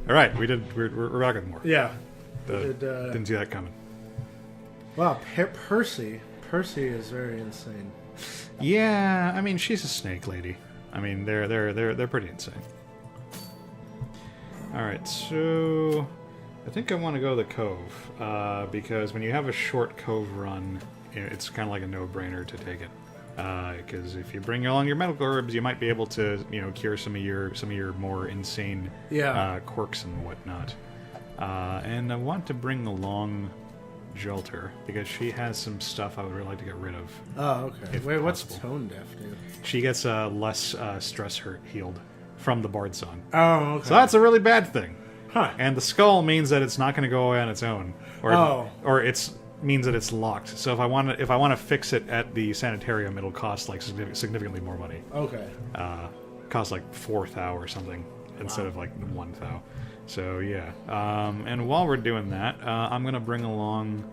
All right, we're back with more. Yeah. Didn't see that coming. Wow, Percy. Percy is very insane. Yeah, I mean she's a snake lady. I mean they're pretty insane. All right, so I think I want to go to the cove because when you have a short cove run, it's kind of like a no-brainer to take it. Because if you bring along your medical herbs, you might be able to, cure some of your more insane quirks and whatnot. And I want to bring along Jolter because she has some stuff I would really like to get rid of. Oh, okay. Wait, what's possible. tone deaf do? She gets less stress hurt healed from the Bard Song. Oh, okay. So that's a really bad thing. Huh. And the skull means that it's not going to go away on its own, or it's means that it's locked. So if I want to fix it at the sanitarium, it'll cost like significantly more money. Okay. Cost like 4 thou or something instead of like 1 thou. So yeah. And while we're doing that, I'm gonna bring along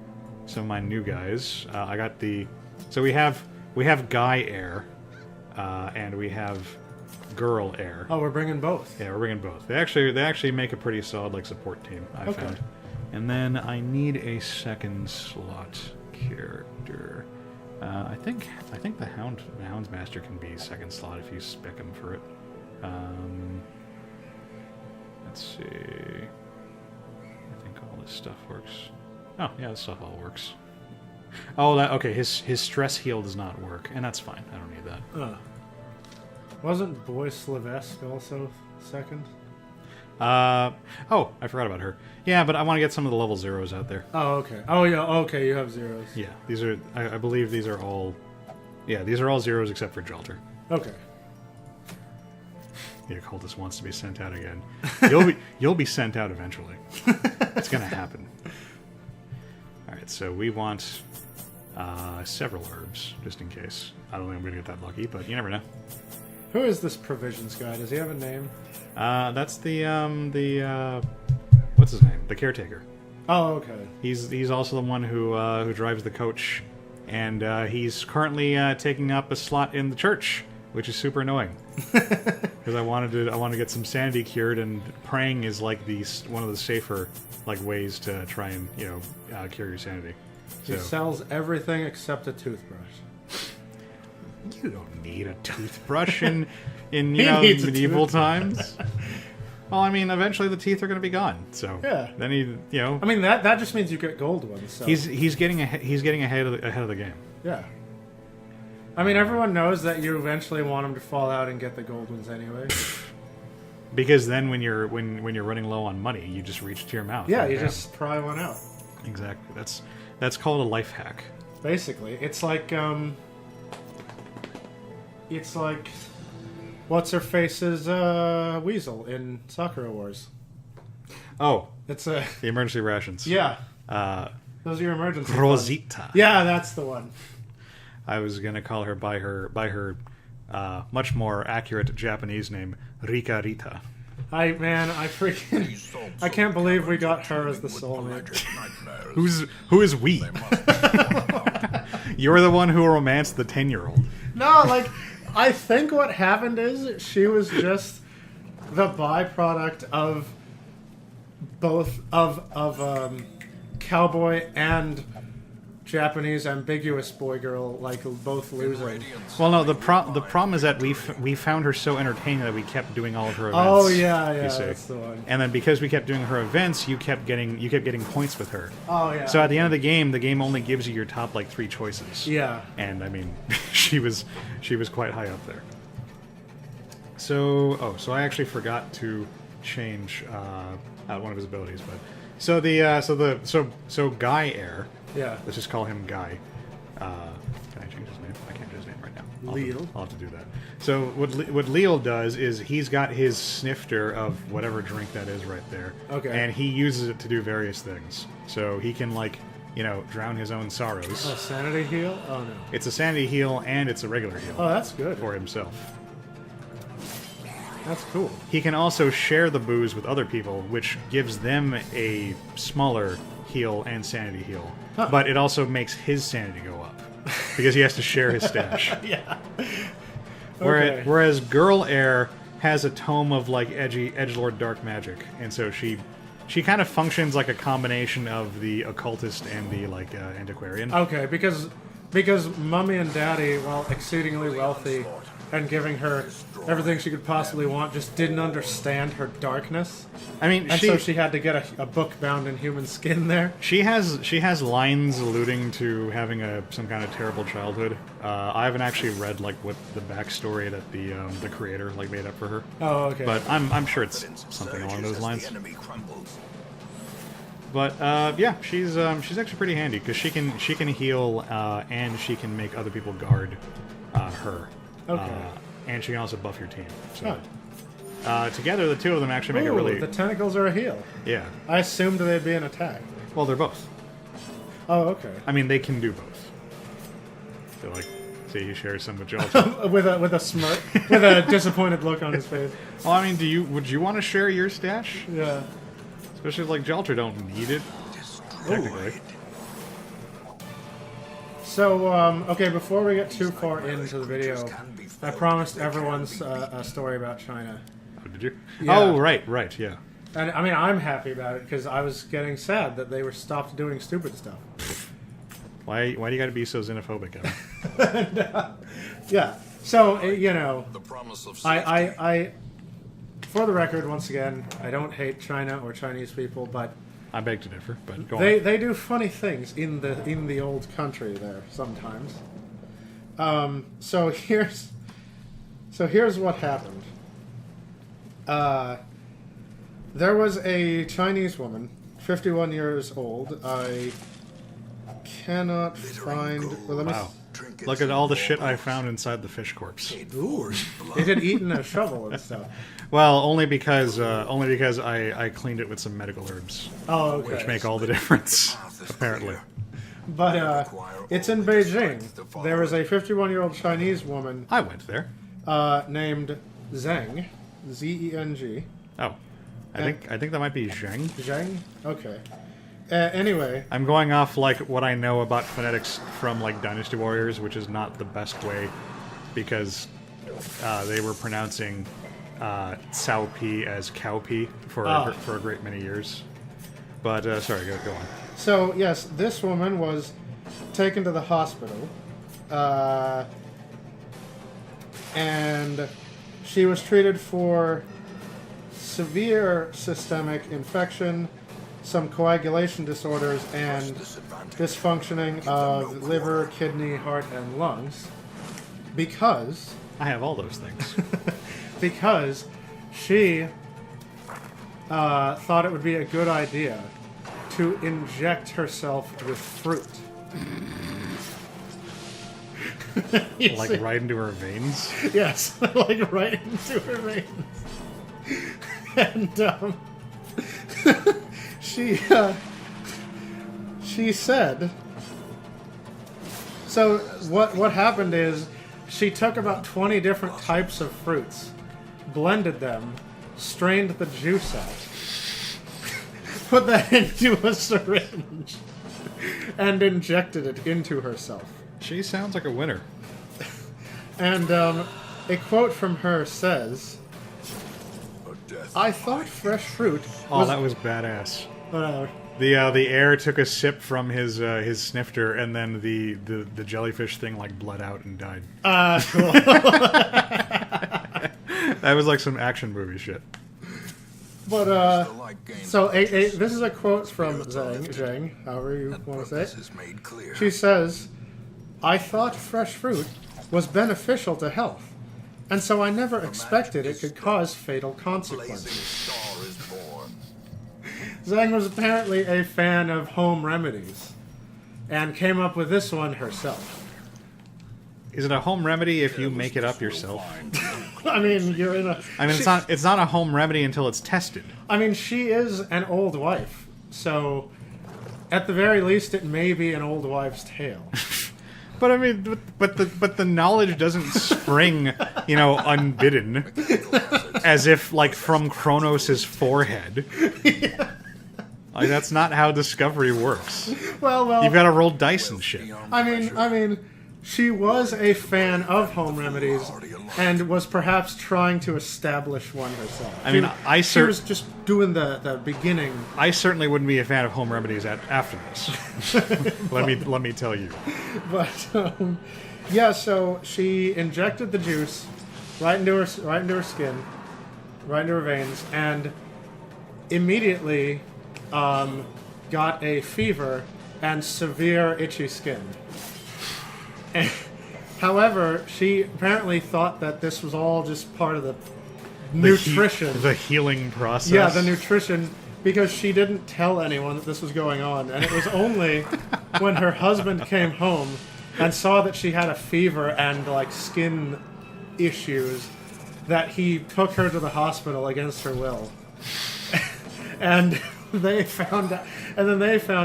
some of my new guys. I got so we have Guy Air, and we have Girl Air. Oh, we're bringing both. Yeah, we're bringing both. They actually make a pretty solid like support team. I found. And then I need a second slot character. I think the Houndsmaster can be second slot if you spec him for it. Let's see. I think all this stuff works. Oh yeah, this stuff all works. Oh, okay. His stress heal does not work, and that's fine. I don't need that. Wasn't Boy Sylvestre also second? Oh, I forgot about her. Yeah, but I want to get some of the level zeros out there. Oh, okay. Oh, yeah. Okay, you have zeros. Yeah, these are. I believe these are all. Yeah, these are all zeros except for Jolter. Okay. The occultist wants to be sent out again. You'll be sent out eventually. It's gonna happen. All right, so we want several herbs just in case. I don't think I'm gonna get that lucky, but you never know. Who is this provisions guy? Does he have a name? That's the what's his name? The caretaker. Oh, okay. He's also the one who drives the coach, and he's currently taking up a slot in the church, which is super annoying. Because I want to get some sanity cured, and praying is like one of the safer like ways to try and cure your sanity. He sells everything except a toothbrush. You don't need a toothbrush in medieval times. Well, I mean, eventually the teeth are going to be gone. So yeah. Then I mean, that just means you get gold ones. So. He's getting ahead of the game. Yeah. I mean, everyone knows that you eventually want them to fall out and get the gold ones anyway. Because then when you're running low on money, you just reach to your mouth. Yeah, you just pry one out. Exactly. That's called a life hack. Basically, it's like what's her face's Weasel in Sakura Wars. Oh, it's the emergency rations. Yeah. Those are your emergency. Rosita. Yeah, that's the one. I was gonna call her by her much more accurate Japanese name, Rika Rita. I can't believe we got her as the soulmate. Who is we? You're the one who romanced the 10-year-old. No, like I think what happened is she was just the byproduct of both of cowboy and Japanese ambiguous boy girl, like both losing. Well, no, the problem is that we found her so entertaining that we kept doing all of her events. Oh yeah, that's the one. And then because we kept doing her events, you kept getting points with her. Oh yeah. So at the end of the game only gives you your top like 3 choices. Yeah. And I mean, she was quite high up there. So I actually forgot to change out one of his abilities, but so Guy Air. Yeah. Let's just call him Guy. Can I change his name? I can't do his name right now. I'll have to do that. So what Leo does is he's got his snifter of whatever drink that is right there. Okay. And he uses it to do various things. So he can drown his own sorrows. A sanity heal? Oh no. It's a sanity heal and it's a regular heal. Oh, that's good. For himself. That's cool. He can also share the booze with other people, which gives them a smaller heal and sanity heal. Huh. But it also makes his sanity go up because he has to share his stash. Yeah. Whereas Girl Air has a tome of like edgelord dark magic, and so she kind of functions like a combination of the occultist and the like antiquarian. Okay, because Mummy and Daddy, while exceedingly wealthy and giving her everything she could possibly want, just didn't understand her darkness. I mean, And so she had to get a book bound in human skin there. She has lines alluding to having some kind of terrible childhood. I haven't actually read like what the backstory that the creator like made up for her. Oh, okay. But I'm sure it's something along those lines. But yeah, she's actually pretty handy because she can heal and she can make other people guard her. Okay. And she can also buff your team. So Huh. together, the two of them actually make a Ooh, really the tentacles are a heal. yeah. I assumed they'd be an attack. Well, they're both. Oh, okay. I mean, they can do both. So like, see, he shares some with Jalta. with a smirk, with a disappointed look on his face. Well, I mean, would you want to share your stash? Yeah. Especially if, like, Jalter don't need it, technically. So, okay, before we get too far into the video, I promised everyone's a story about China. Oh, did you? Yeah. Oh, right, yeah. And, I mean, I'm happy about it, because I was getting sad that they were stopped doing stupid stuff. Why do you gotta be so xenophobic, Evan? Yeah. So, you know, The promise of I, for the record, once again, I don't hate China or Chinese people, but I beg to differ, but go on. they do funny things in the old country there sometimes. So here's what happened. There was a Chinese woman, 51 years old. I cannot find. Well, let me. Wow. Look at all the shit I found inside the fish corpse. It had eaten a shovel and stuff. Well, only because I cleaned it with some medical herbs, Oh, okay. which make all the difference, apparently. But it's in Beijing. There is a 51-year-old Chinese woman I went there. named Zheng, Z-E-N-G. Oh, I think that might be Zheng. Zheng? Okay. Anyway, I'm going off like what I know about phonetics from like Dynasty Warriors, which is not the best way, because they were pronouncing Cao Pi as Cow Pi for a great many years. But sorry, go on. so yes, this woman was taken to the hospital, and she was treated for severe systemic infection, some coagulation disorders, and dysfunctioning of liver, kidney, heart, and lungs, because I have all those things. she thought it would be a good idea to inject herself with fruit. You Like see? right into her veins. Yes, like right into her veins. And she said. So what happened is she took about 20 different types of fruits, blended them, strained the juice out, put that into a syringe, and injected it into herself. She sounds like a winner. And a quote from her says, "I thought fresh fruit Oh, was..." that was badass. uh, The air took a sip from his snifter, and then the jellyfish thing like bled out and died. cool. That was like some action movie shit. But so this is a quote from Zheng, however you want to say it. She says, "I thought fresh fruit was beneficial to health, and so I never expected it could cause fatal consequences." Zheng was apparently a fan of home remedies, and came up with this one herself. Is it a home remedy if you make it up yourself? I mean, you're in a. I mean, it's not a home remedy until it's tested. I mean, she is an old wife, so at the very least, it may be an old wives' tale. But I mean, but the knowledge doesn't spring, unbidden, as if like from Kronos' forehead. Yeah. Like that's not how discovery works. Well, You've got to roll dice and shit. I mean, she was a fan of home remedies and was perhaps trying to establish one herself. I mean, she was just doing the beginning. I certainly wouldn't be a fan of home remedies after this. let me tell you. But yeah, so she injected the juice right into her skin, right into her veins, and immediately got a fever and severe itchy skin. And, however, she apparently thought that this was all just part of the nutrition. The healing process. Yeah, the nutrition, because she didn't tell anyone that this was going on. And it was only when her husband came home and saw that she had a fever and, like, skin issues that he took her to the hospital against her will. And they found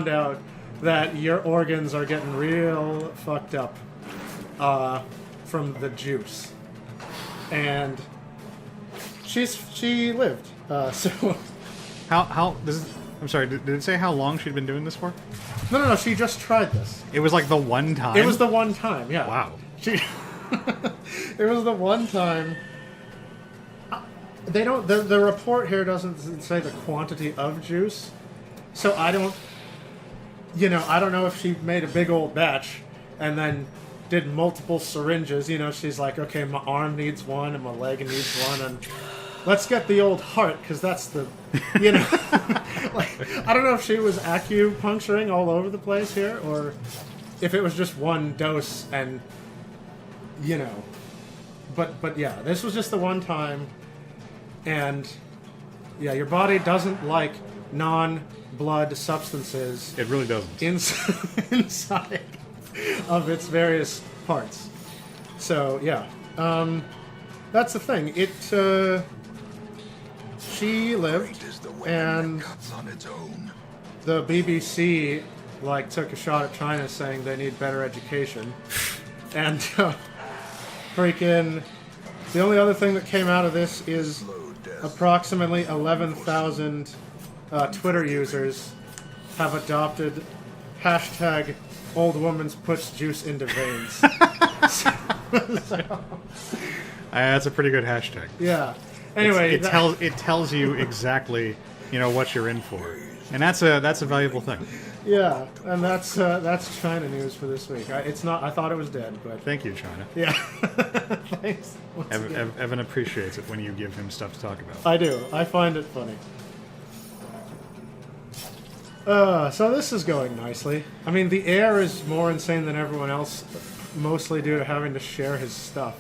out that your organs are getting real fucked up from the juice, and she lived. So how I'm sorry. Did it say how long she'd been doing this for? no. She just tried this. It was like the one time. It was the one time. Yeah. Wow. She. It was the one time. They don't. The report here doesn't say the quantity of juice, so I don't. I don't know if she made a big old batch and then did multiple syringes. She's like, okay, my arm needs one and my leg needs one, and let's get the old heart, because that's the, like, I don't know if she was acupuncturing all over the place here, or if it was just one dose and, but yeah, this was just the one time, and yeah, your body doesn't like non-blood substances. It really doesn't. Inside of its various parts. So yeah, that's the thing. She lived, and the BBC took a shot at China, saying they need better education, and freaking. The only other thing that came out of this is approximately 11,000 Twitter users have adopted hashtag old woman's puts juice into veins. That's a pretty good hashtag. Yeah. Anyway, it tells you exactly what you're in for, and that's a valuable thing. Yeah, and that's China news for this week. It's not. I thought it was dead, but thank you, China. Yeah. Thanks. Evan appreciates it when you give him stuff to talk about. I do. I find it funny. So this is going nicely. I mean, the air is more insane than everyone else, mostly due to having to share his stuff.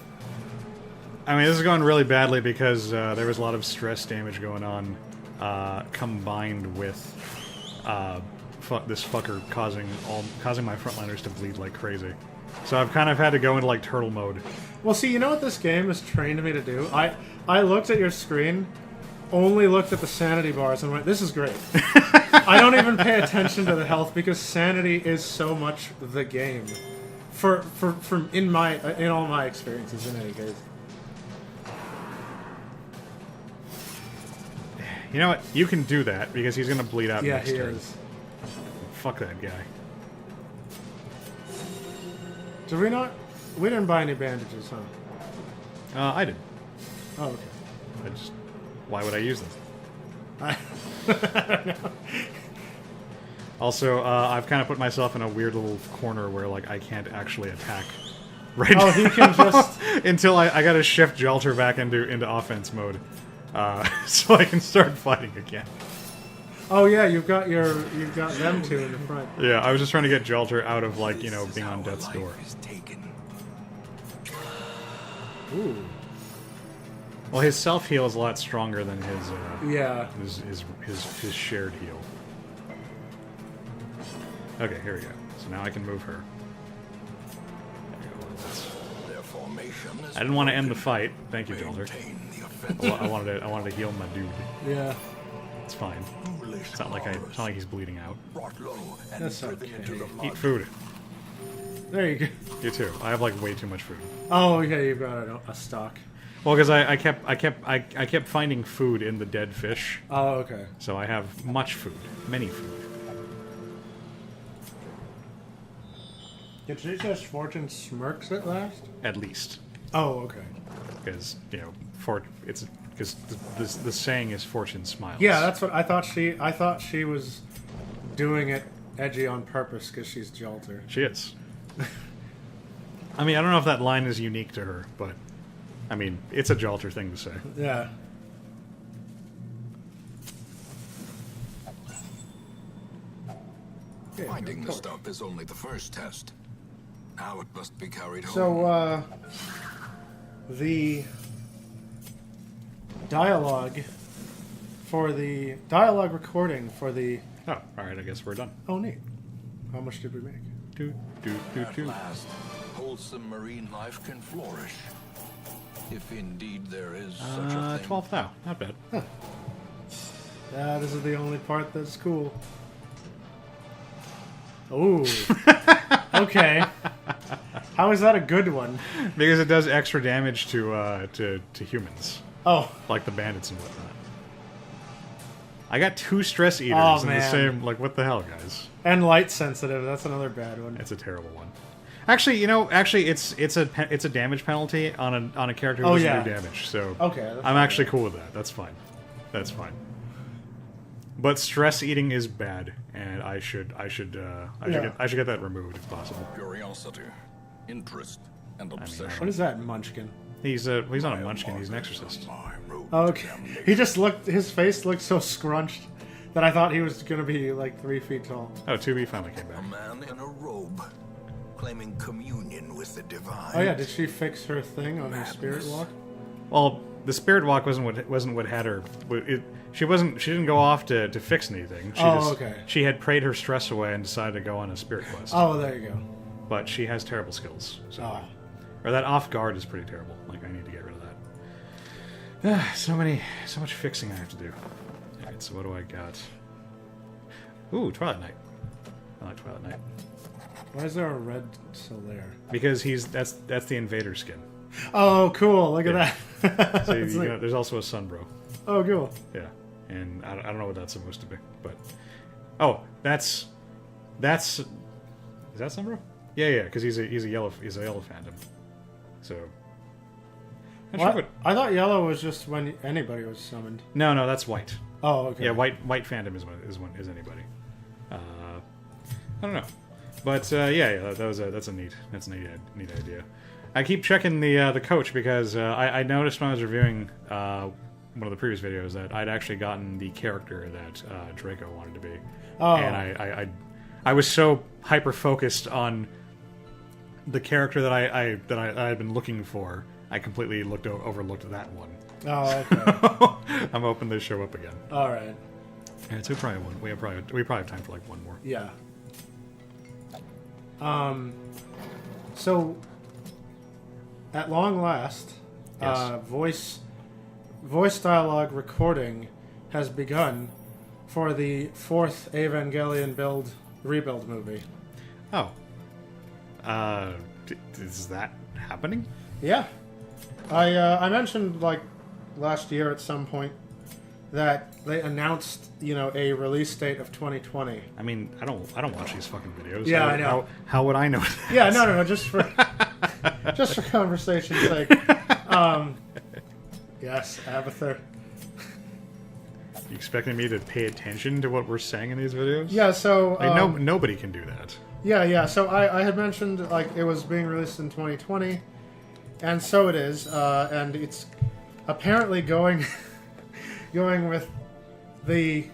I mean, this is going really badly because there was a lot of stress damage going on, combined with this fucker causing my frontliners to bleed like crazy. So I've kind of had to go into turtle mode. Well, see, you know what this game has trained me to do? I looked at your screen, only looked at the sanity bars, and went, "This is great." I don't even pay attention to the health because sanity is so much the game. In all my experiences, in any case. You know what? You can do that because he's gonna bleed out next turn. Yeah, he is. Fuck that guy. Did we not? We didn't buy any bandages, huh? I did. Oh, okay. Why would I use them? I don't know. Also, I've kind of put myself in a weird little corner where I can't actually attack right now. Oh, he can just until I gotta shift Jalter back into offense mode, so I can start fighting again. Oh yeah, you've got them two in the front. Yeah, I was just trying to get Jalter out of being on death's door. Ooh. Well, his self heal is a lot stronger than his his shared heal. Okay, here we go. So now I can move her. There we go. I didn't want to end the fight. Thank you, Jalter. I wanted to heal my dude. Yeah. It's fine. It's not like he's bleeding out. That's okay. Eat food. There you go. You too. I have way too much food. Oh yeah, you've got a stock. Well, because I kept finding food in the dead fish. Oh, okay. So I have much food, many food. Did she say Fortune smirks at last? At least. Oh, okay. Because, you know, it's because the saying is fortune smiles. Yeah, that's what I thought. I thought she was doing it edgy on purpose because she's Jalter. She is. I mean, I don't know if that line is unique to her, but I mean, it's a Jalter thing to say. Yeah. Finding the stuff is only the first test. Now it must be carried home. So, the dialogue recording for the... Oh, alright, I guess we're done. Oh, neat. How much did we make? At last, wholesome marine life can flourish. If indeed there is such a thing. 12 thou. Not bad. Yeah, this is the only part that's cool. Ooh. Okay. How is that a good one? Because it does extra damage to humans. Oh. Like the bandits and whatnot. I got 2 stress eaters Oh, in the man. same... Like, what the hell, guys? And light sensitive. That's another bad one. It's a terrible one. Actually, you know, it's a damage penalty on a character who Oh, doesn't yeah. do damage. So Okay, that's I'm fine. actually cool with that. That's fine. That's fine. But stress eating is bad, and I should get that removed if possible. Curiosity, interest, and obsession. What is that, Munchkin? He's not a munchkin. He's an exorcist. My road Oh, to okay. damnation. He just looked... His face looked so scrunched that I thought he was going to be, like, 3 feet tall. Oh, 2B finally came A back. man in a robe, claiming communion with the divine. Oh, yeah. Did she fix her thing on her spirit Madness. walk? Well, the spirit walk wasn't what had her. She didn't go off to fix anything. Okay. She had prayed her stress away and decided to go on a spirit quest. Oh, there you go. But she has terrible skills. So. Oh. Or that off guard is pretty terrible. Like, I need to get rid of that. So much fixing I have to do. Alright, so what do I got? Ooh, Twilight Knight. I like Twilight Knight. Why is there a red Solaire? Because that's the Invader skin. Oh, cool. Look Yeah. at that. So That's neat. there's also a Sunbro. Oh, cool. Yeah. And I don't know what that's supposed to be, but... Oh, that's... Is that Sunbro? Yeah, because he's a yellow phantom. So... Not sure What? what... I thought yellow was just when anybody was summoned. No, that's white. Oh, okay. Yeah, white phantom is anybody. I don't know, but that's a neat idea. I keep checking the coach because I noticed when I was reviewing one of the previous videos that I'd actually gotten the character that Draco wanted to be, Oh. and I was so hyper focused on the character that I had been looking for, I completely overlooked that one. Oh, okay. I'm hoping they show up again. All right. Yeah, so we probably have time for like one more. Yeah. So, at long last, Yes. voice dialogue recording has begun for the 4th Evangelion rebuild movie. Oh. Is that happening? Yeah. I mentioned, like, last year at some point that they announced, a release date of 2020. I mean, I don't watch these fucking videos. Yeah, I know. How would I know that? Yeah, no, just for conversation's sake. Yes, Abathur. You expecting me to pay attention to what we're saying in these videos? Yeah, so Like, nobody can do that. yeah. So I had mentioned like it was being released in 2020, and so it is, and it's apparently going with the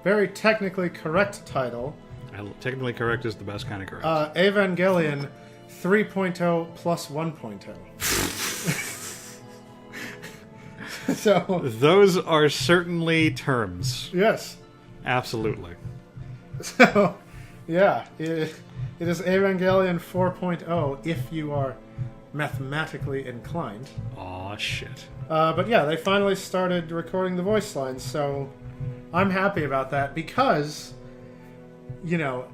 very technically correct title, Technically correct is the best kind of correct. Evangelion 3.0 plus 1.0. So Those are certainly terms. yes. Absolutely. So, yeah, it is Evangelion 4.0 if you are mathematically inclined. Aw, shit. But yeah, they finally started recording the voice lines, so I'm happy about that because, Here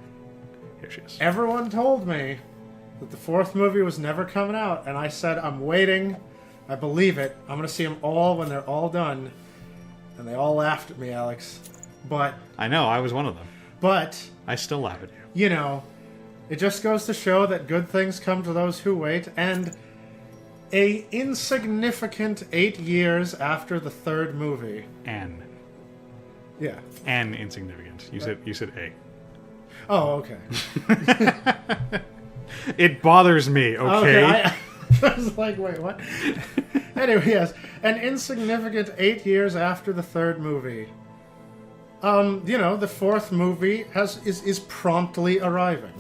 she is. everyone told me that the 4th movie was never coming out, and I said, I'm waiting, I believe it, I'm going to see them all when they're all done. And they all laughed at me, Alex. But I know, I was one of them. I I still laugh at you. It just goes to show that good things come to those who wait, and a insignificant 8 years after the third movie. An Yeah. insignificant. You said A. Oh, okay. It bothers me. Okay. I was like, wait, what? Anyway, yes, an insignificant 8 years after the third movie. The fourth movie is promptly arriving.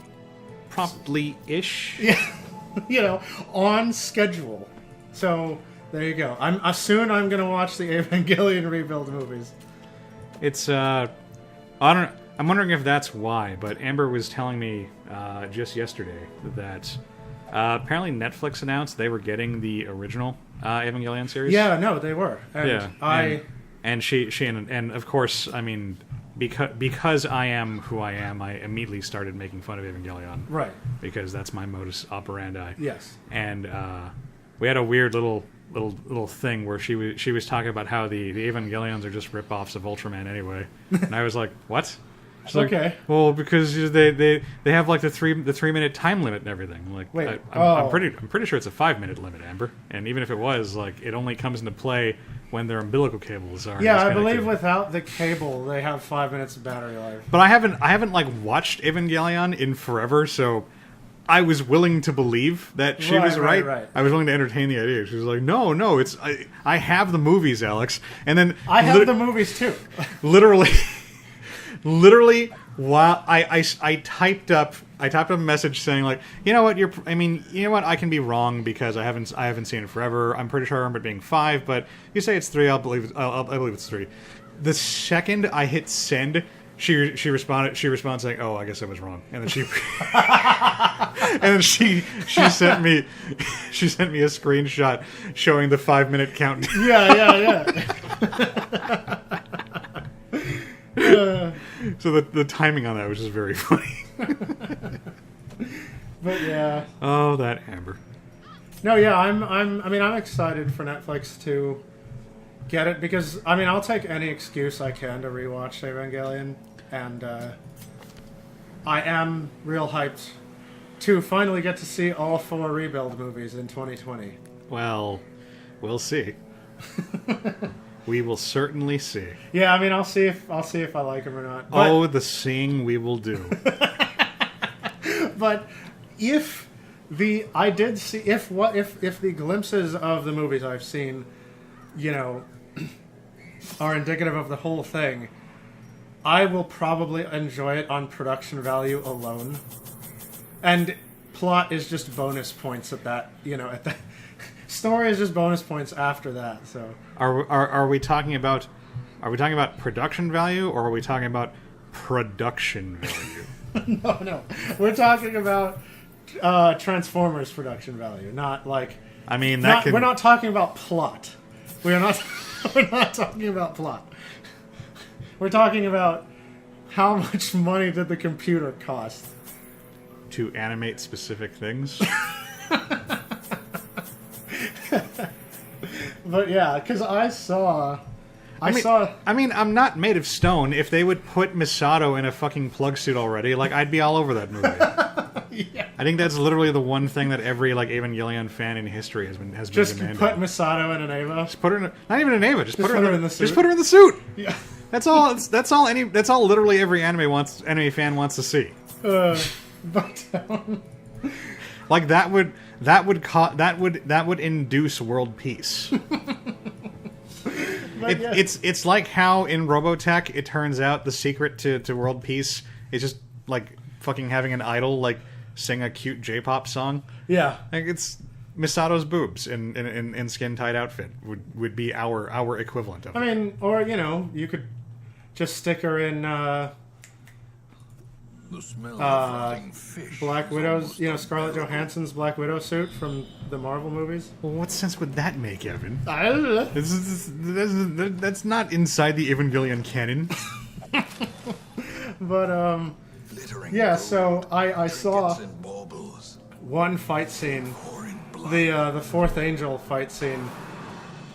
Promptly-ish. Yeah, on schedule. So there you go. Soon I'm gonna watch the Evangelion rebuild movies. It's I'm wondering if that's why, but Amber was telling me just yesterday that apparently Netflix announced they were getting the original Evangelion series. Yeah, no, they were. And and she and of course, I mean, because I am who I am, I immediately started making fun of Evangelion. Right. Because that's my modus operandi. Yes. And we had a weird little thing where she was talking about how the Evangelions are just rip-offs of Ultraman anyway, and I was like, what? She's like, Okay. well, because they have like the 3-minute time limit and everything. I'm like, Wait, I'm pretty sure it's a 5-minute limit, Amber. And even if it was, like, it only comes into play when their umbilical cables are. Yeah, I disconnected. believe without the cable, they have 5 minutes of battery life. But I haven't like watched Evangelion in forever, so I was willing to believe that she was right. I was willing to entertain the idea. She was like, no, it's I have the movies, Alex. And then I have the movies too. literally, while I typed up a message saying like, you know what, I can be wrong because I haven't seen it forever. I'm pretty sure I remember it being 5, but you say it's 3, I believe it's 3. The second I hit send, she responded saying, "Oh, I guess I was wrong." And then she sent me a screenshot showing the 5-minute count. Yeah. So the timing on that was just very funny. But yeah. Oh, that Amber. No, yeah, I'm excited for Netflix to get it because I'll take any excuse I can to rewatch Evangelion, and I am real hyped to finally get to see all 4 rebuild movies in 2020. Well, we'll see. We will certainly see. Yeah, I'll see if I like them or not. But, the seeing we will do. But if the glimpses of the movies I've seen, are indicative of the whole thing, I will probably enjoy it on production value alone. And plot is just bonus points at that, at that. Story is just bonus points after that, so. Are we talking about production value, or are we talking about production value? No. We're talking about Transformers production value, not like. We're not talking about plot. We're not talking about plot. We're talking about how much money did the computer cost to animate specific things. But yeah, because I'm not made of stone. If they would put Misato in a fucking plug suit already, I'd be all over that movie. Yeah. I think that's literally the one thing that every Evangelion fan in history has been just demanding. Put Misato in an Eva. Just put her in not even an Eva. Just put her in the suit. Just put her in the suit. Yeah. That's all literally every anime fan wants to see. But that would induce world peace. It's like how in Robotech it turns out the secret to world peace is just fucking having an idol sing a cute J-pop song. Yeah, it's Misato's boobs in skin tight outfit would be our equivalent of it. Or you could just stick her in the smell of rotting fish Black Widow's, Scarlett Johansson's Black Widow suit from the Marvel movies. Well, what sense would that make, Evan? I don't know. That's not inside the Evangelion canon. But yeah. So I saw one fight scene, the Fourth Angel fight scene,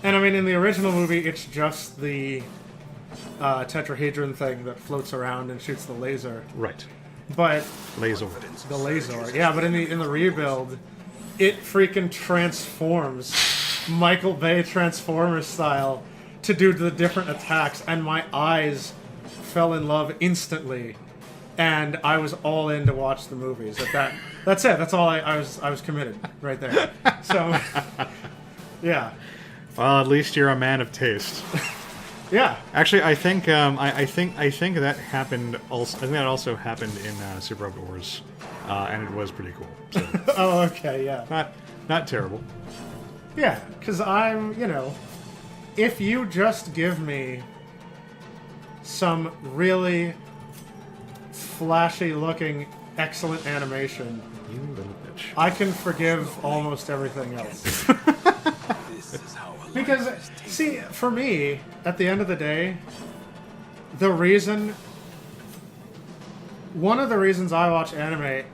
and in the original movie it's just the tetrahedron thing that floats around and shoots the laser. Right. but Laser. the laser, yeah. But in the rebuild, it freaking transforms Michael Bay Transformers style to do the different attacks, and my eyes fell in love instantly, and I was all in to watch the movies. That's it. That's all I was committed right there. So, yeah, Well, at least you're a man of taste. yeah. Actually, I think I think that happened. Also, I think that also happened in Super Robot Wars, and it was pretty cool. So Oh, okay, yeah, not terrible. yeah. Because I'm, if you just give me some really flashy-looking, excellent animation, You little bitch. I can forgive almost everything else. This is how a Because, life is taken. see, for me, at the end of the day, one of the reasons I watch anime,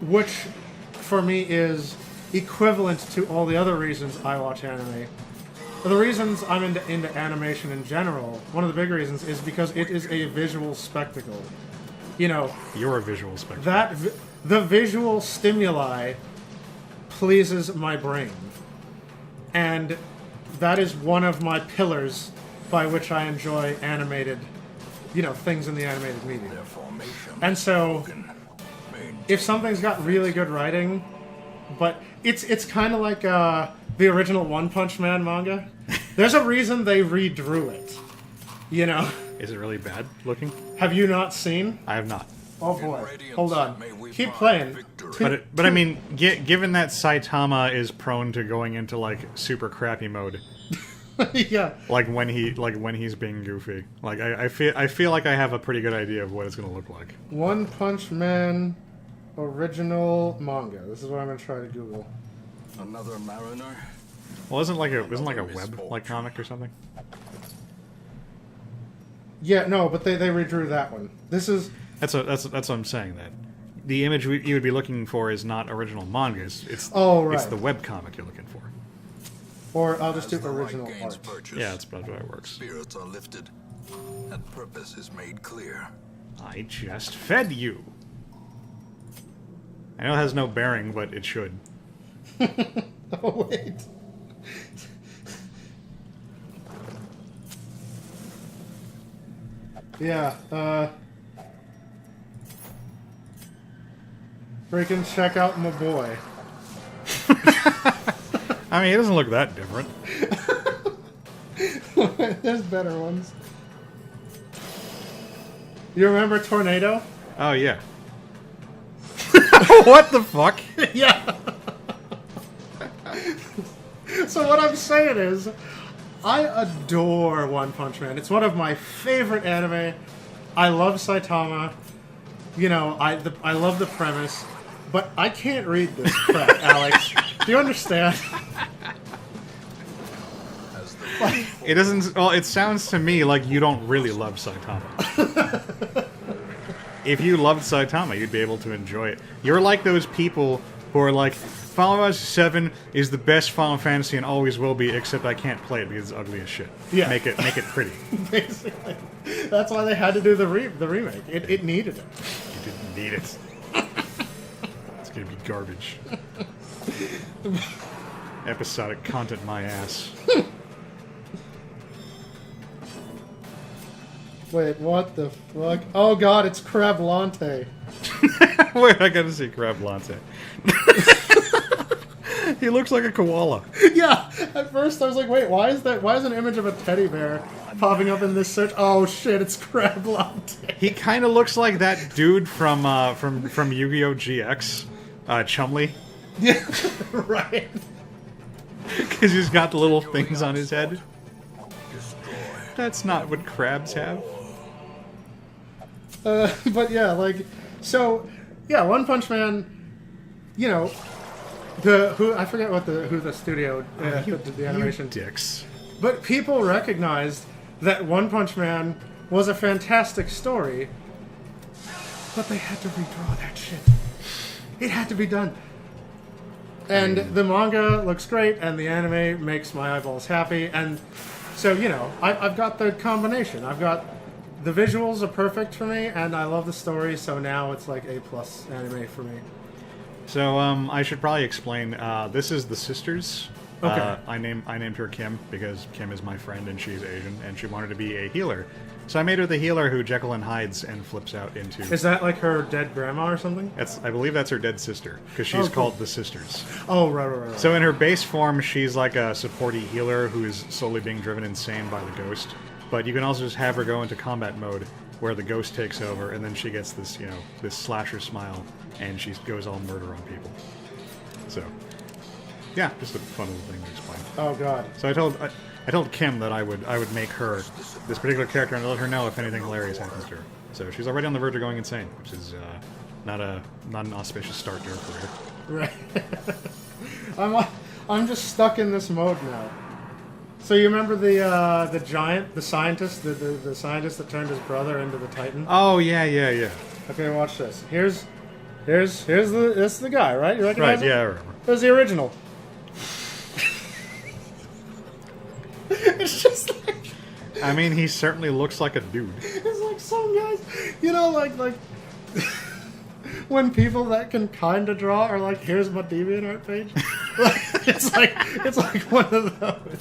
which for me is equivalent to all the other reasons I watch anime, the reasons I'm into animation in general, one of the big reasons is because it is a visual spectacle. You're a visual spectacle. The visual stimuli pleases my brain, and that is one of my pillars by which I enjoy animated, things in the animated medium. Their formation. And so, if something's got really good writing, but it's kind of like the original One Punch Man manga. There's a reason they redrew it. Is it really bad looking? Have you not seen? I have not. Oh boy, radiance hold on. may we Keep find playing. victory. But I mean, given that Saitama is prone to going into like super crappy mode, Yeah. like when he's being goofy, like I feel like I have a pretty good idea of what it's gonna look like. One Punch Man original manga. This is what I'm gonna try to Google. Another mariner. Well, isn't like a web like comic or something? Yeah, no, but they redrew that one. This is That's what I'm saying. That the image you would be looking for is not original manga. It's right. It's the web comic you're looking for. Or I'll just do As the right original gains art. purchase, Yeah, that's about how it works. spirits are lifted, and purpose is made clear. I just fed you. I know it has no bearing, but it should. Oh wait. Yeah, freaking check out my boy. I mean, it doesn't look that different. There's better ones. You remember Tornado? Oh yeah. What the fuck? Yeah. So what I'm saying is, I adore One Punch Man. It's one of my favorite anime. I love Saitama. I love the premise, but I can't read this crap, Alex. Do you understand? As the It doesn't. Well, it sounds to me like you don't really love Saitama. If you loved Saitama, you'd be able to enjoy it. You're like those people who are like, Final Fantasy VII is the best Final Fantasy and always will be, except I can't play it because it's ugly as shit. Yeah. Make it pretty. Basically, that's why they had to do the remake. It needed it. You didn't need it. It's gonna be garbage. Episodic content, my ass. Wait, what the fuck? Oh god, it's Crablante. Wait, I gotta see Crab Latte. He looks like a koala. Yeah, at first I was like, wait, why is an image of a teddy bear popping up in this search? Oh shit, it's Crablante. He kind of looks like that dude from Yu-Gi-Oh! GX, Chumley, Yeah, right. because he's got the little things on his head. That's not what crabs have. But yeah, One Punch Man, I forget who the studio did the animation. You dicks. But people recognized that One Punch Man was a fantastic story, but they had to redraw that shit. It had to be done. And the manga looks great, and the anime makes my eyeballs happy, and so, I've got the combination. I've got the visuals are perfect for me, and I love the story. So now it's like A+ anime for me. So I should probably explain. This is the sisters. Okay. I named her Kim because Kim is my friend and she's Asian and she wanted to be a healer. So I made her the healer who Jekyll and hides and flips out into. Is that like her dead grandma or something? I believe that's her dead sister because she's Oh, cool. called the sisters. Oh, right. So in her base form, she's like a supporty healer who is slowly being driven insane by the ghost. But you can also just have her go into combat mode where the ghost takes over, and then she gets this, this slasher smile, and she goes all murder on people. So, yeah, just a fun little thing to explain. Oh God. So I told Kim that I would make her this particular character and let her know if anything hilarious happens to her. So she's already on the verge of going insane, which is not an auspicious start to her career. Right. I'm just stuck in this mode now. So you remember the giant, the scientist, the scientist that turned his brother into the Titan? Oh yeah. Okay, watch this. This is the guy, right? You recognize Right, him? yeah, I remember. There's the original. It's just like I mean, he certainly looks like a dude. it's like some guys, like when people that can kind of draw are like, here's my DeviantArt page. it's like one of those.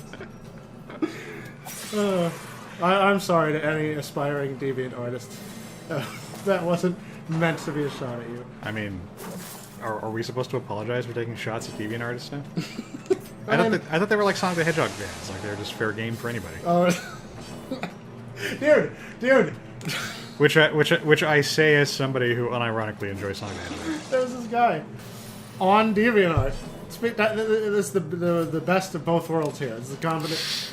I'm sorry to any aspiring deviant artist. That wasn't meant to be a shot at you. I mean, are we supposed to apologize for taking shots at deviant artists now? I mean- I thought they were like Sonic the Hedgehog fans, like they're just fair game for anybody. Dude, Which I say as somebody who unironically enjoys Sonic the Hedgehog. there's this guy on DeviantArt. This is the best of both worlds here. This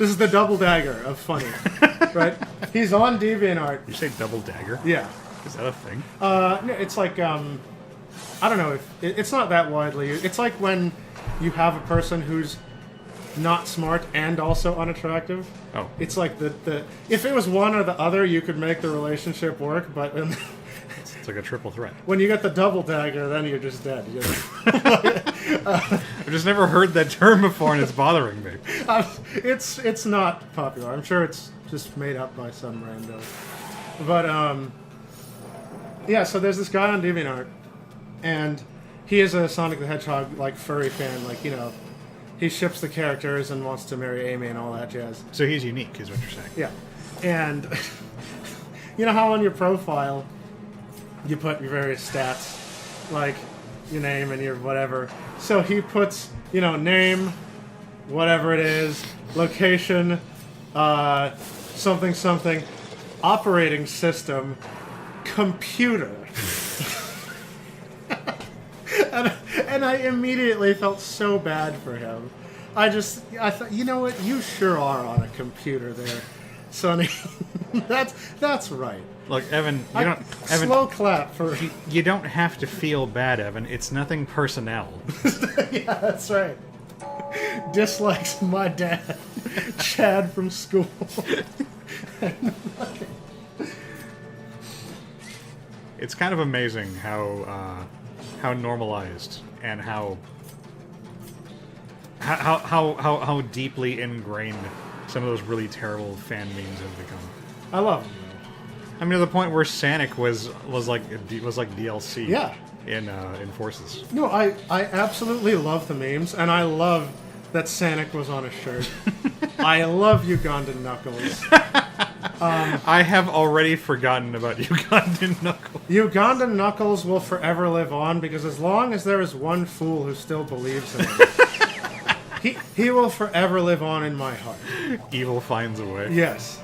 is the double dagger of funny, right? He's on DeviantArt. You say double dagger? Yeah. Is that a thing? No, it's like I don't know if it's not that widely. It's like when you have a person who's not smart and also unattractive. Oh. It's like the if it was one or the other, you could make the relationship work. But It's like a triple threat. when you get the double dagger, then you're just dead. I've just never heard that term before, and it's bothering me. It's not popular. I'm sure it's just made up by some rando. But yeah. So there's this guy on DeviantArt, and he is a Sonic the Hedgehog like furry fan. Like he ships the characters and wants to marry Amy and all that jazz. So he's unique, is what you're saying. Yeah, and you know how on your profile you put your various stats, like your name and your whatever. So he puts, name, whatever it is, location, something, operating system, computer. And I immediately felt so bad for him. I thought, you know what? You sure are on a computer there, Sonny. That's right. Look, Evan, Slow clap for. you don't have to feel bad, Evan. It's nothing personnel. Yeah, that's right. Dislikes my dad, Chad from school. It's kind of amazing how normalized and how deeply ingrained some of those really terrible fan memes have become. I love him. I mean, to the point where Sanic was like DLC. Yeah. In Forces. No, I absolutely love the memes, and I love that Sanic was on a shirt. I love Ugandan Knuckles. I have already forgotten about Ugandan Knuckles. Ugandan Knuckles will forever live on because as long as there is one fool who still believes in him, he will forever live on in my heart. Evil finds a way. Yes.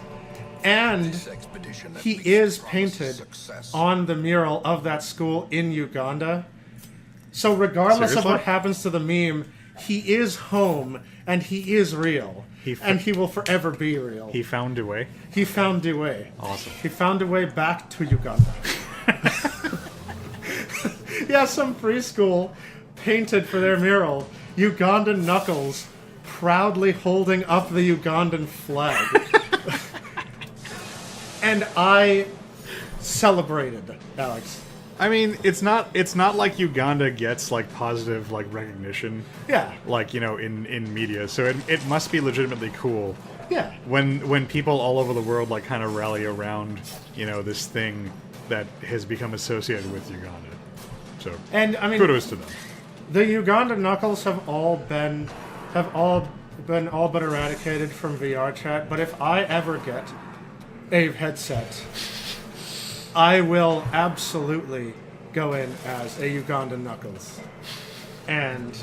And he is painted on the mural of that school in Uganda. So regardless of Seriously? what happens to the meme, he is home and he is real. And he will forever be real. He found a way. He found a way. Awesome. He found a way back to Uganda. Yeah, some preschool painted for their mural Ugandan Knuckles proudly holding up the Ugandan flag. And I celebrated, Alex. I mean, it's not like Uganda gets like positive like recognition. Yeah. Like, in media. So it must be legitimately cool Yeah. When people all over the world like kind of rally around, this thing that has become associated with Uganda. So, And I mean, kudos to them. the Uganda Knuckles have all been all but eradicated from VR chat. But if I ever get a headset, I will absolutely go in as a Uganda Knuckles. And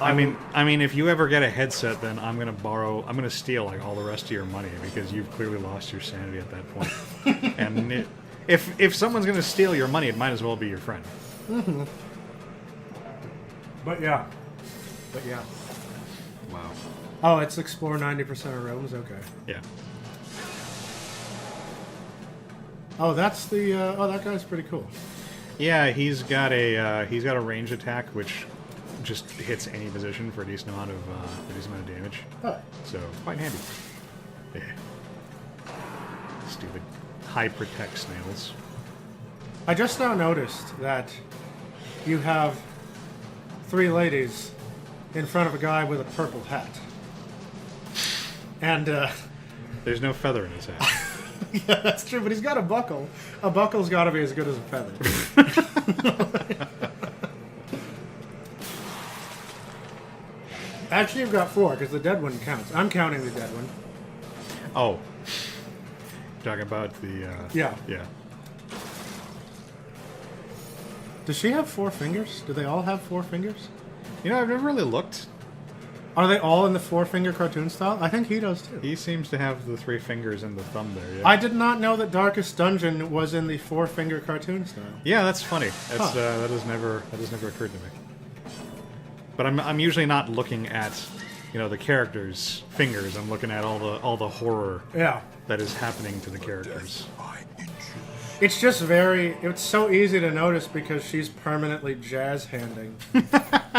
I mean, if you ever get a headset, then I'm gonna steal like all the rest of your money because you've clearly lost your sanity at that point. And if someone's gonna steal your money, it might as well be your friend. Mm-hmm. But yeah. Wow. Oh, it's explore 90% of rooms. Okay. Yeah. Oh, that's the. That guy's pretty cool. Yeah, he's got a range attack which just hits any position for a decent amount of damage. Huh. So quite handy. Yeah. Stupid high protect snails. I just now noticed that you have 3 ladies in front of a guy with a purple hat. And, There's no feather in his hat. yeah, that's true, but he's got a buckle. A buckle's got to be as good as a feather. Actually, you've got 4, because the dead one counts. I'm counting the dead one. Oh. Talking about the Yeah. Yeah. Does she have 4 fingers? Do they all have 4 fingers? I've never really looked. Are they all in the 4-finger cartoon style? I think he does too. He seems to have the 3 fingers and the thumb there, yeah. I did not know that Darkest Dungeon was in the 4-finger cartoon style. Yeah, that's funny. That's that has never occurred to me. But I'm usually not looking at, the characters' fingers. I'm looking at all the horror Yeah. that is happening to the characters. It's just it's so easy to notice because she's permanently jazz handing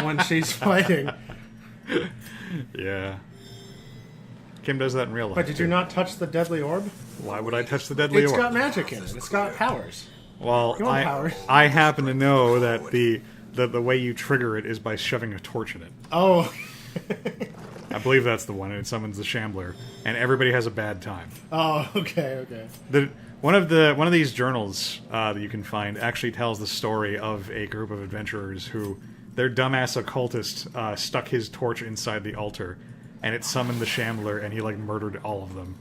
when she's fighting. Yeah. Kim does that in real life. But did you not touch the deadly orb? Why would I touch the deadly It's orb? got magic in it. It's got powers. Well, Come on, powers. I happen to know that the way you trigger it is by shoving a torch in it. Oh. I believe that's the one, and it summons the Shambler, and everybody has a bad time. Oh, okay. One of these journals that you can find actually tells the story of a group of adventurers who their dumbass occultist stuck his torch inside the altar, and it summoned the Shambler, and he murdered all of them,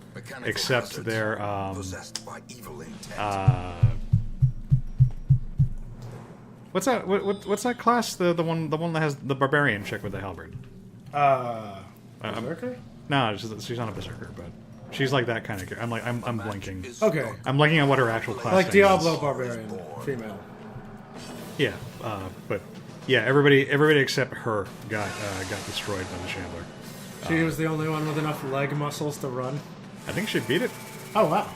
except their possessed by evil intent. what's that? What's that class? The one that has the barbarian chick with the halberd. Berserker? No, she's not a berserker, but she's like that kind of. I'm blinking. Okay. I'm looking at what her actual class. Like name Diablo is. Barbarian, female. Yeah, but yeah, everybody except her got destroyed by the Shambler. She was the only one with enough leg muscles to run. I think she beat it, Oh, wow.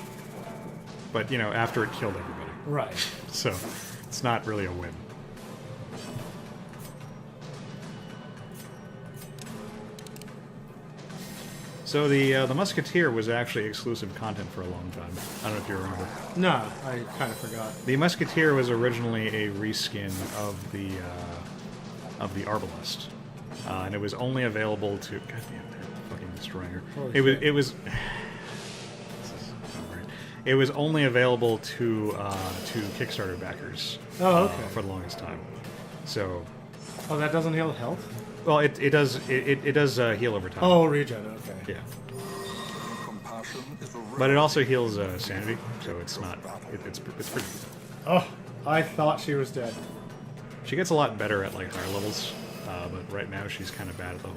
but after it killed everybody, Right. so it's not really a win. So the Musketeer was actually exclusive content for a long time. I don't know if you remember. No, I kind of forgot. The Musketeer was originally a reskin of the Arbalest, and it was only available to. God damn, they're fucking destroying her. Holy It was. shit. It was. This is not right. It was only available to Kickstarter backers. Oh, okay. For the longest time. So, Oh, that doesn't heal health? well, it does heal over time. Oh, regen, okay. Yeah, Compassion is a but it also heals sanity, so it's not. It's pretty good. Oh, I thought she was dead. She gets a lot better at higher levels, but right now she's kind of bad at the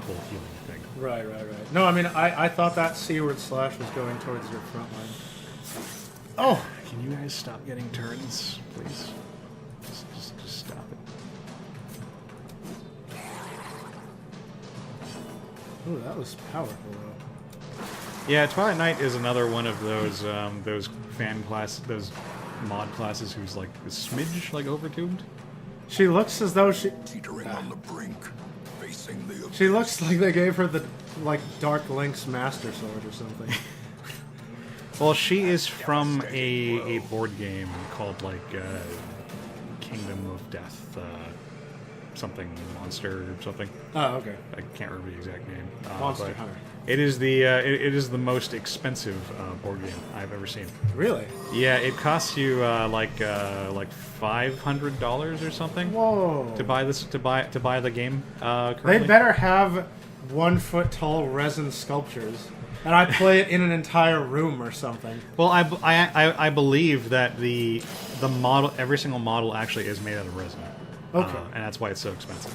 whole healing thing. Right. No, I mean, I thought that Seaward Slash was going towards your front line. Oh! Can you guys stop getting turns, please? Just stop it. Ooh, that was powerful, though. Yeah, Twilight Knight is another one of those fan class, those mod classes who's a smidge overtuned. She looks as though she... teetering on the brink, facing the She looks like they gave her the, Dark Link's Master Sword or something. Well, she is from a board game called Kingdom of Death, something monster or something. Oh, okay. I can't remember the exact name. Monster but Hunter. It is it is the most expensive board game I've ever seen. Really? Yeah, it costs you like $500 or something Whoa. to buy the game. They Currently. better have 1 foot tall resin sculptures, and I play it in an entire room or something. Well, I believe that the model, every single model actually is made out of resin. Okay. And that's why it's so expensive.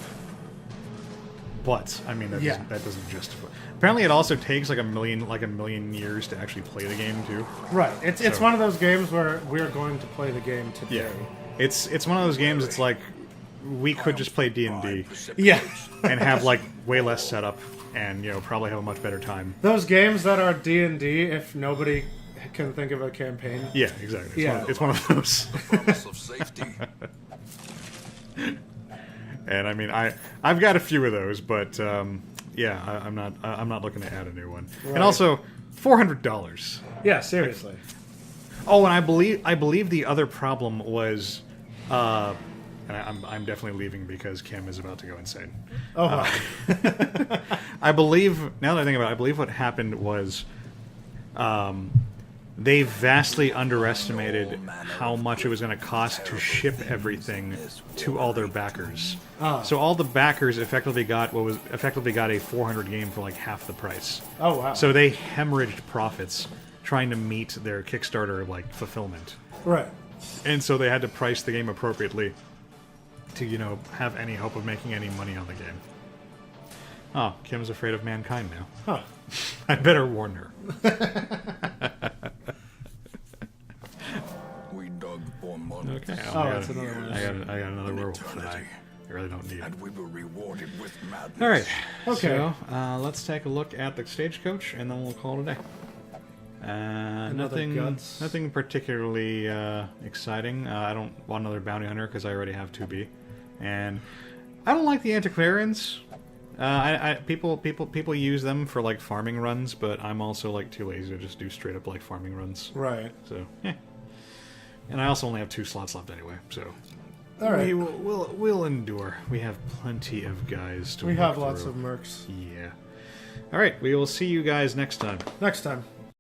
But I mean, Yeah. that doesn't justify. Apparently, it also takes like a million years to actually play the game too. Right. It's So- one of those games where we're going to play the game today. Yeah, it's one of those games. It's like we could just play D&D Yeah. and have like way less setup, and probably have a much better time. Those games that are D&D, if nobody can think of a campaign. Yeah, exactly. Yeah. It's one of those. Promise of safety. And I mean, I've got a few of those, but yeah, I'm not looking to add a new one. Right. And also, $400. Yeah, seriously. Oh, and I believe the other problem was, and I'm definitely leaving because Kim is about to go insane. Oh, wow. I believe, now that I think about it, I believe what happened was, they vastly underestimated how much it was going to cost to ship everything to all their backers. So all the backers effectively got a 400 game for like half the price. Oh, wow. So they hemorrhaged profits trying to meet their Kickstarter like fulfillment, Right. and so they had to price the game appropriately to have any hope of making any money on the game. Oh, Kim's afraid of mankind now. Huh. I better warn her. We dug for months. Okay. Oh, that's another one. I got another werewolf for that. Eternity. I really don't need it. And we were rewarded with madness. All right. Okay. So let's take a look at the stagecoach, and then we'll call it a day. Nothing. guts. Nothing particularly exciting. I don't want another bounty hunter because I already have 2B, and I don't like the antiquarians. People use them for like farming runs, but I'm also like too lazy to just do straight up like farming runs. Right. So yeah. And I also only have 2 slots left anyway, so All right. we'll endure. We have plenty of guys to. We work have lots through. of mercs. Yeah. All right. We will see you guys next time. Next time.